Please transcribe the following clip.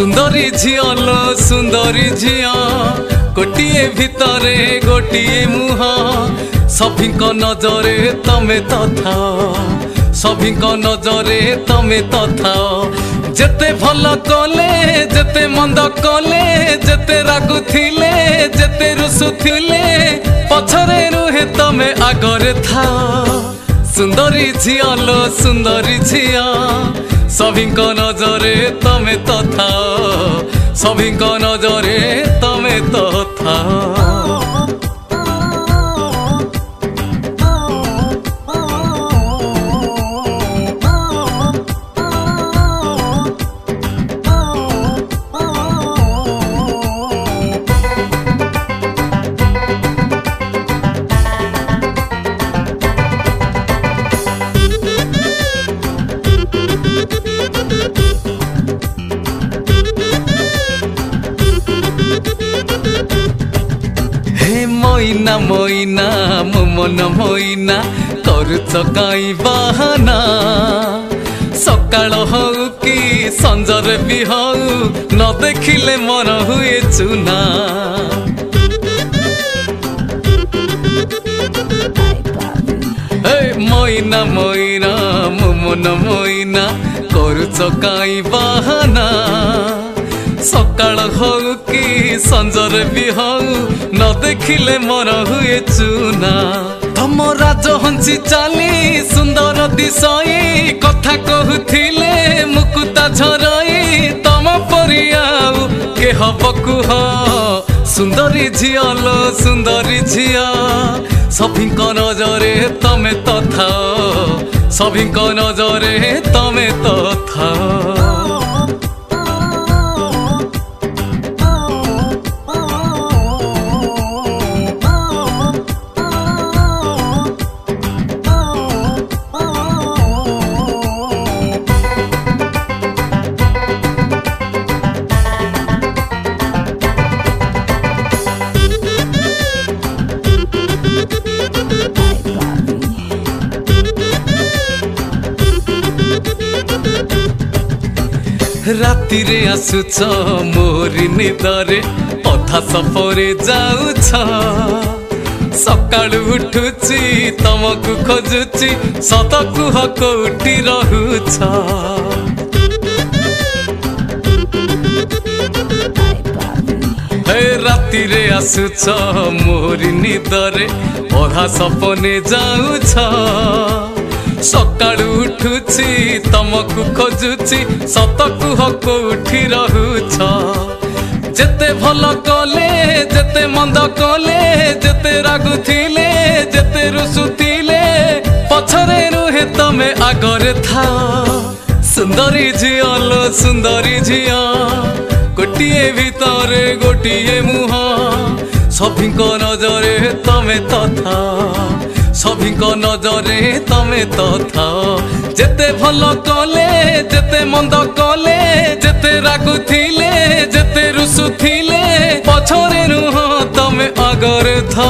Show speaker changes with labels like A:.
A: सुंदरी झिया लो सुंदरी झिया गोटिए भितरे गोटिए मुह सभिंक नजरे तमे तथा सभिंक नजरे तमे तथा जेते भल कले जेते मंद कले जेते रागुथिले जेते रुसुथिले पछरे रुहे तमे आगरे था सुंदरी झिया लो सुंदरी झिया सभिंक नजरे तमे तथा सभिंक नजरे तमे तथा मोइना मोइना मो मन मोइना करुच काई बहाना सकाळ हऊ कि संजरे भी हऊ न देखिले मन हुए चुना मोइना मोइना मो मन मोइना करुच काई बहाना सकाळ हऊ कि संजरे भी हऊ न देखिले मन हुए चुना तम राज हंसी चाली सुंदर दिशई कथा कहूथिले मुकुता झरई तम परियाऊ के हब कुह सुंदरी झिया लो सुंदरी झिया सभिंक नजरे तमे तथा सभिंक नजरे तमे तथा राति रे आसुछ मोरी निदरे अधा सफरे जाउछ सकाळु उठुची तमकु खोजुची सत कुह कोठी रहुछ राति रे आसुछ मोरी निदरे अधा सपने जाउछ सकाळु उठुची तमकु खोजुची सत कुह कोठी रहुछ जेते भल कले जेते मंद कले जेते रागुथिले जेते रुसुथिले पछरे रुहे तमे आगरे था सुंदरी झिया लो सुंदरी झिया गोटिए भितरे गोटिए मुह सभिंक नजरे तमे तथा सभिंक नजरे तमे तथा जेते भल कले जेते मंद कले जेते रागुथिले जेते रुसुथिले पछरे नुह तमे आगरे था।